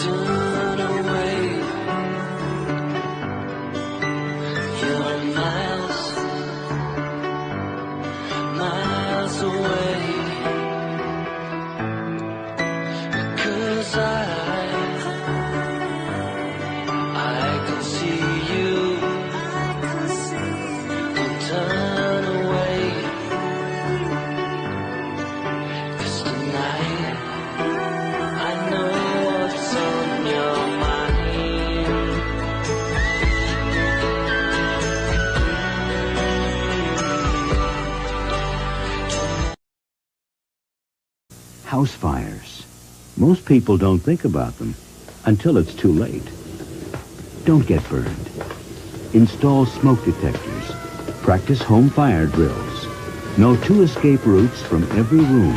turn away. You're miles away. Because I can see you. Don't turn away. 'Cause tonight I know what's on your mind. House fires. Most people don't think about them until it's too late. Don't get burned. Install smoke detectors. Practice home fire drills. Know 2 escape routes from every room.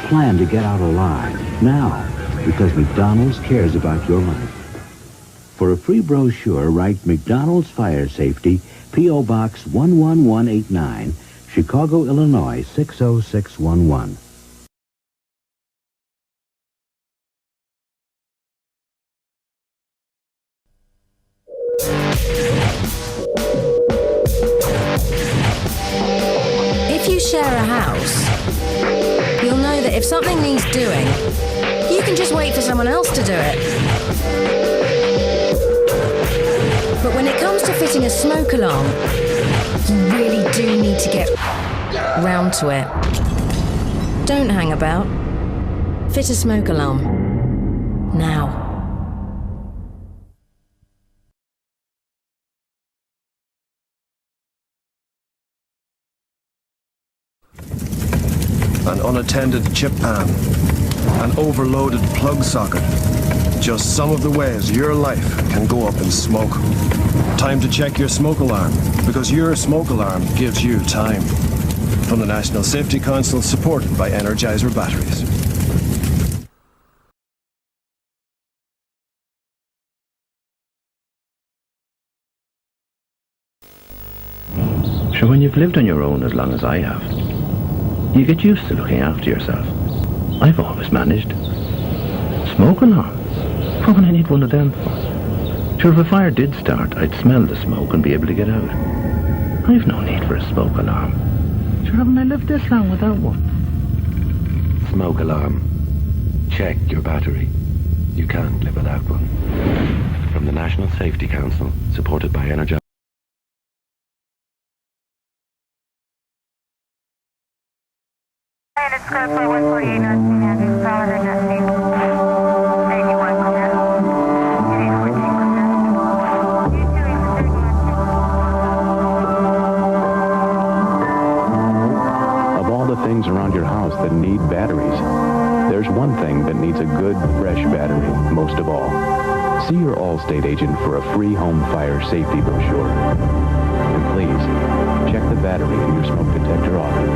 Plan to get out alive now, because McDonald's cares about your life. For a free brochure, write McDonald's Fire Safety, P.O. Box 11189, Chicago, Illinois 60611. If you share a house, you'll know that if something needs doing, you can just wait for someone else to do it. But when it comes to fitting a smoke alarm, you really do need to get round to it. Don't hang about. Fit a smoke alarm. Now. An unattended chip pan, an overloaded plug socket. Just some of the ways your life can go up in smoke. Time to check your smoke alarm, because your smoke alarm gives you time. From the National Safety Council, supported by Energizer batteries. Sure, when you've lived on your own as long as I have, you get used to looking after yourself. I've always managed. Smoke alarms? What would I need one of them for? Sure, if a fire did start, I'd smell the smoke and be able to get out. I've no need for a smoke alarm. Sure, haven't I lived this long without one? Smoke alarm. Check your battery. You can't live without one. From the National Safety Council, supported by Energizer. It's code for 148, not seen Andrews, power heard not seen. 81, go there. 8814, go there. You two, it's 31. Of all the things around your house that need batteries, there's one thing that needs a good, fresh battery, most of all. See your Allstate agent for a free home fire safety brochure. And please, check the battery in your smoke detector often.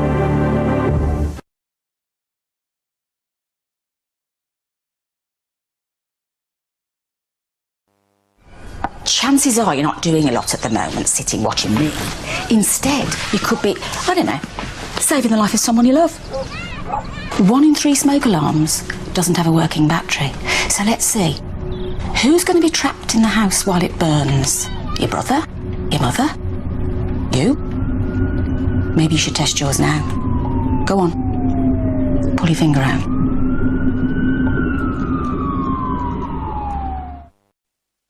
Chances are you're not doing a lot at the moment, sitting watching me. Instead, you could be, I don't know, saving the life of someone you love. 1 in 3 smoke alarms doesn't have a working battery. So let's see. Who's going to be trapped in the house while it burns? Your brother? Your mother? You? Maybe you should test yours now. Go on. Pull your finger out.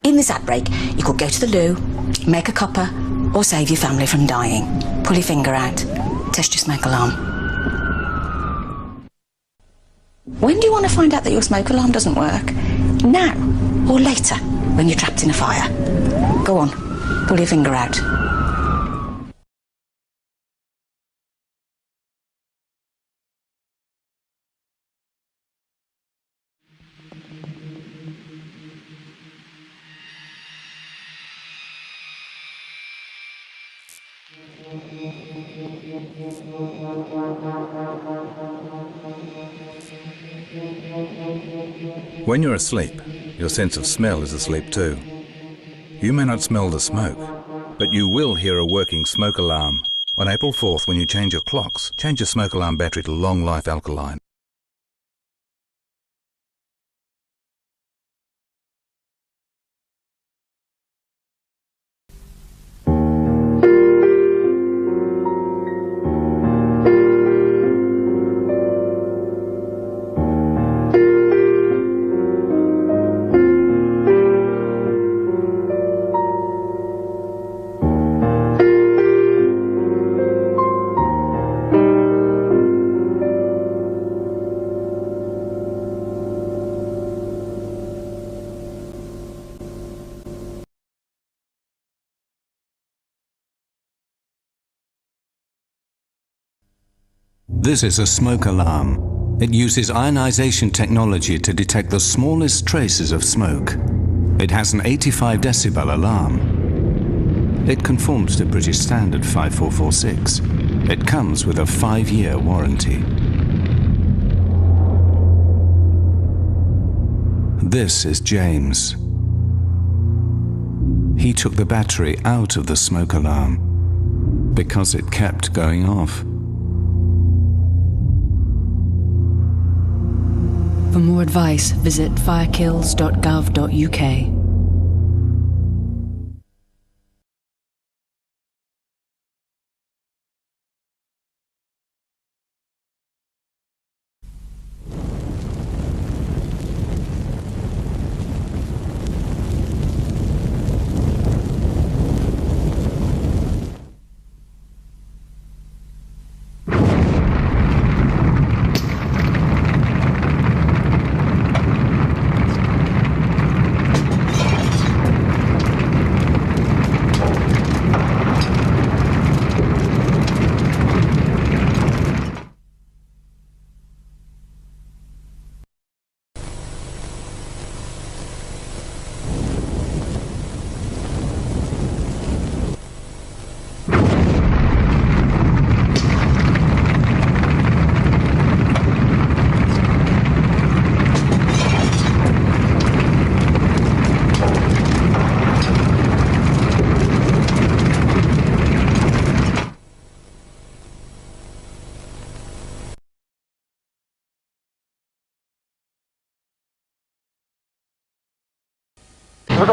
In this ad break, you could go to the loo, make a cuppa, or save your family from dying. Pull your finger out. Test your smoke alarm. When do you want to find out that your smoke alarm doesn't work? Now or later, when you're trapped in a fire? Go on, pull your finger out. When you're asleep, your sense of smell is asleep too. You may not smell the smoke, but you will hear a working smoke alarm. On April 4th, when you change your clocks, change your smoke alarm battery to long life alkaline. This is a smoke alarm. It uses ionization technology to detect the smallest traces of smoke. It has an 85 decibel alarm. It conforms to British Standard 5446. It comes with a 5-year warranty. This is James. He took the battery out of the smoke alarm because it kept going off. For more advice, visit firekills.gov.uk.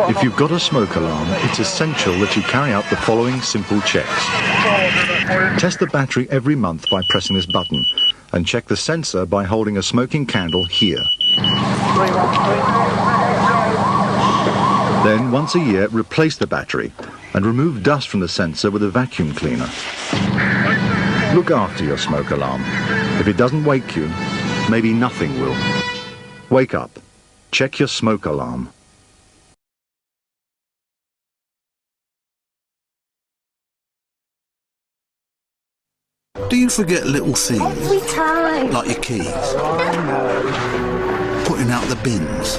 If you've got a smoke alarm, it's essential that you carry out the following simple checks. Test the battery every month by pressing this button, and check the sensor by holding a smoking candle here. Then, once a year, replace the battery and remove dust from the sensor with a vacuum cleaner. Look after your smoke alarm. If it doesn't wake you, maybe nothing will. Wake up. Check your smoke alarm. Do you forget little things? Every time. Like your keys? Putting out the bins?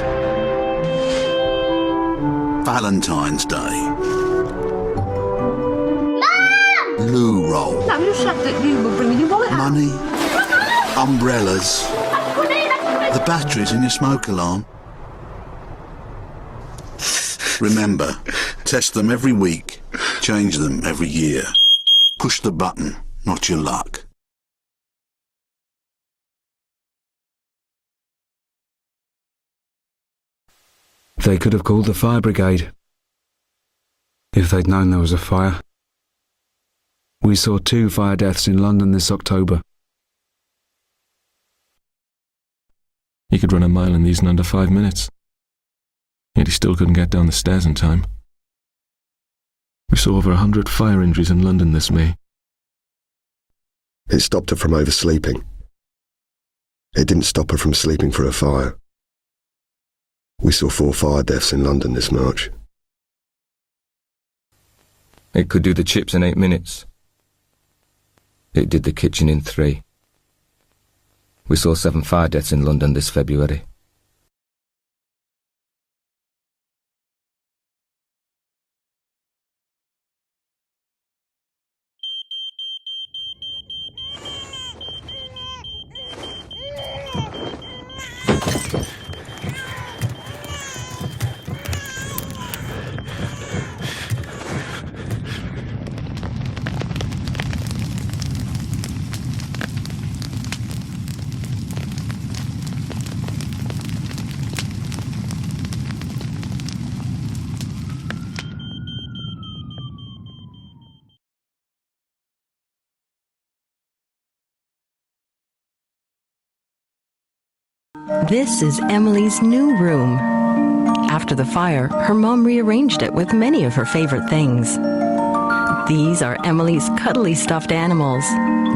Valentine's Day? Mum! Loo roll? No, you said that you were bringing your wallet out. Money? Umbrellas? The batteries in your smoke alarm? Remember, test them every week, change them every year. Push the button, not your luck. They could have called the fire brigade if they'd known there was a fire. We saw 2 fire deaths in London this October. He could run a mile in these in under 5 minutes. Yet he still couldn't get down the stairs in time. We saw over 100 fire injuries in London this May. It stopped her from oversleeping. It didn't stop her from sleeping for a fire. We saw 4 fire deaths in London this March. It could do the chips in 8 minutes. It did the kitchen in 3. We saw 7 fire deaths in London this February. This is Emily's new room. After the fire, her mom rearranged it with many of her favorite things. These are Emily's cuddly stuffed animals.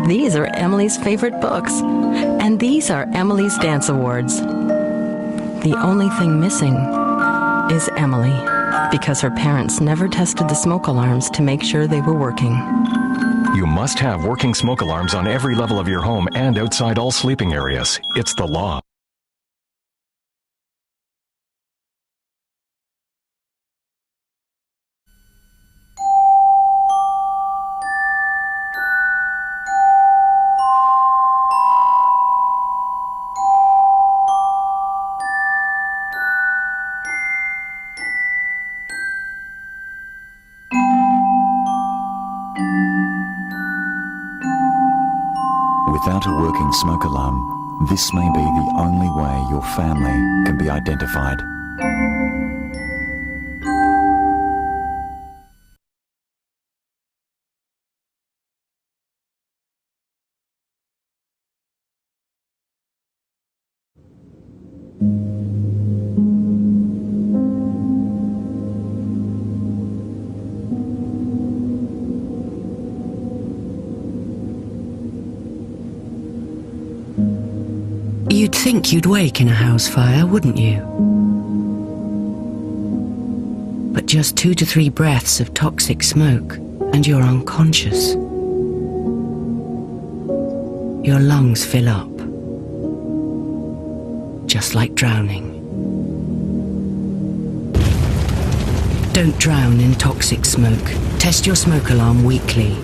These are Emily's favorite books. And these are Emily's dance awards. The only thing missing is Emily, because her parents never tested the smoke alarms to make sure they were working. You must have working smoke alarms on every level of your home and outside all sleeping areas. It's the law. Without a working smoke alarm, this may be the only way your family can be identified. You'd think you'd wake in a house fire, wouldn't you? But just 2 to 3 breaths of toxic smoke and you're unconscious. Your lungs fill up, just like drowning. Don't drown in toxic smoke. Test your smoke alarm weekly.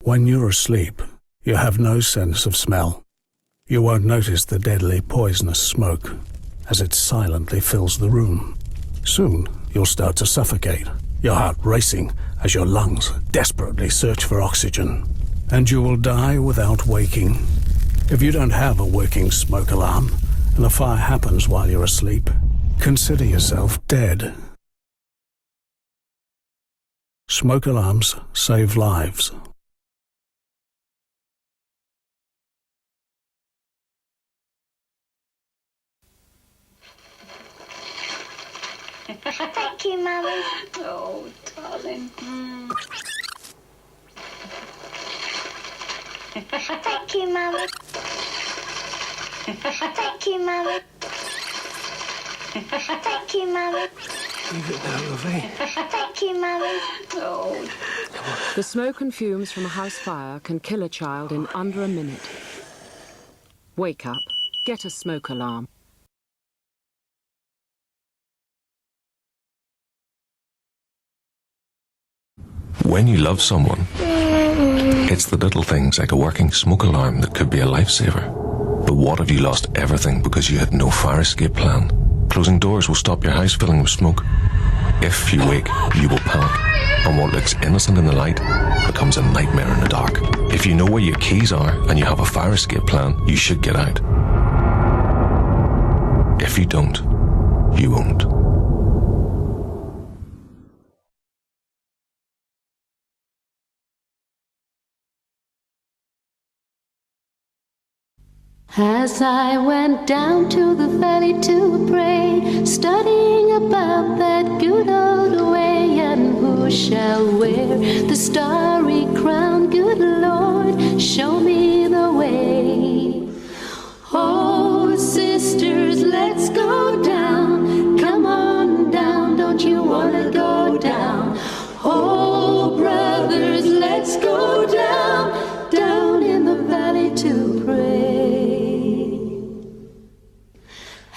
When you're asleep, you have no sense of smell. You won't notice the deadly poisonous smoke as it silently fills the room. Soon, you'll start to suffocate, your heart racing as your lungs desperately search for oxygen. And you will die without waking. If you don't have a working smoke alarm and the fire happens while you're asleep, consider yourself dead. Smoke alarms save lives. Thank you, Mummy. Oh, darling. Thank you, Mummy. Thank you, Mummy. Thank you, Mummy. Leave it there, lovey. Thank you, Mummy. Oh. The smoke and fumes from a house fire can kill a child in under a minute. Wake up. Get a smoke alarm. When you love someone, it's the little things like a working smoke alarm that could be a lifesaver. But what if you lost everything because you had no fire escape plan? Closing doors will stop your house filling with smoke. If you wake, you will panic, and what looks innocent in the light becomes a nightmare in the dark. If you know where your keys are and you have a fire escape plan, you should get out. If you don't, you won't. As I went down to the valley to pray, studying about that good old way, and who shall wear the starry crown? Good Lord, show me the way. Oh, sisters, let's go down. Come on down, don't you want to go down? Oh, brothers, let's go down, down in the valley to pray.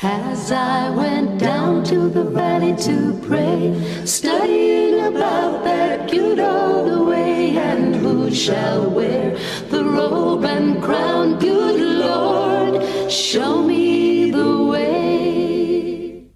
As I went down to the valley to pray, studying about that good old way, and who shall wear the robe and crown? Good Lord, show me the way.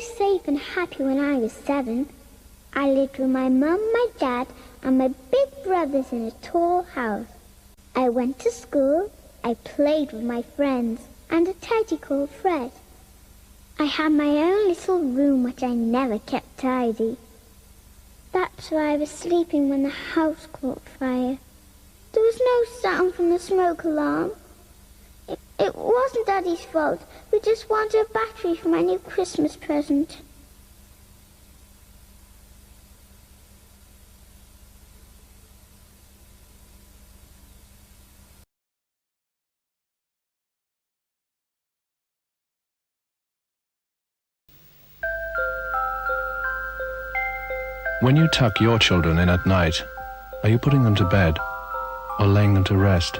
safe and happy when I was 7. I lived with my mum, my dad, and my big brothers in a tall house. I went to school, I played with my friends, and a teddy called Fred. I had my own little room which I never kept tidy. That's why I was sleeping when the house caught fire. There was no sound from the smoke alarm. It wasn't Daddy's fault. We just wanted a battery for my new Christmas present. When you tuck your children in at night, are you putting them to bed or laying them to rest?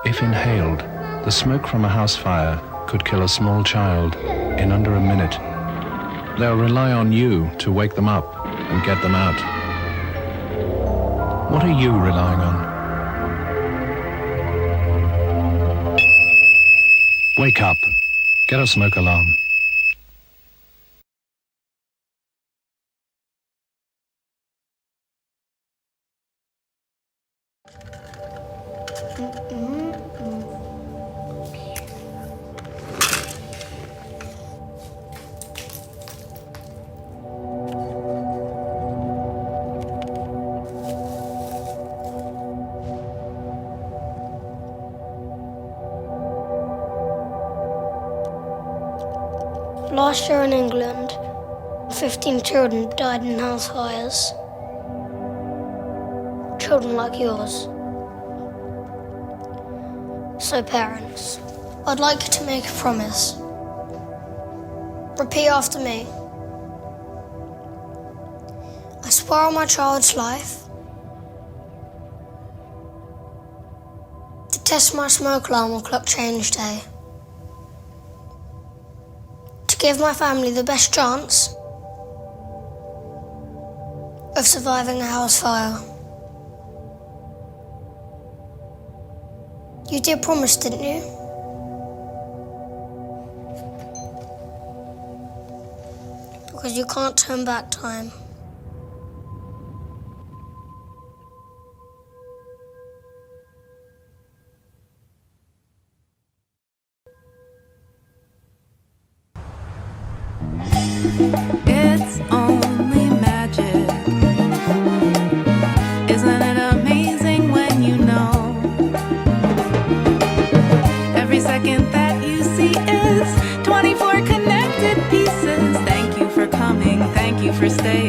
If inhaled, the smoke from a house fire could kill a small child in under a minute. They'll rely on you to wake them up and get them out. What are you relying on? Wake up. Get a smoke alarm. Last year in England, 15 children died in house fires. Children like yours. So parents, I'd like you to make a promise. Repeat after me. I swear on my child's life to test my smoke alarm on clock change day. To give my family the best chance of surviving a house fire. You did promise, didn't you? Because you can't turn back time. It's only magic. Isn't it amazing when you know? Every second that you see is 24 connected pieces. Thank you for coming, thank you for staying.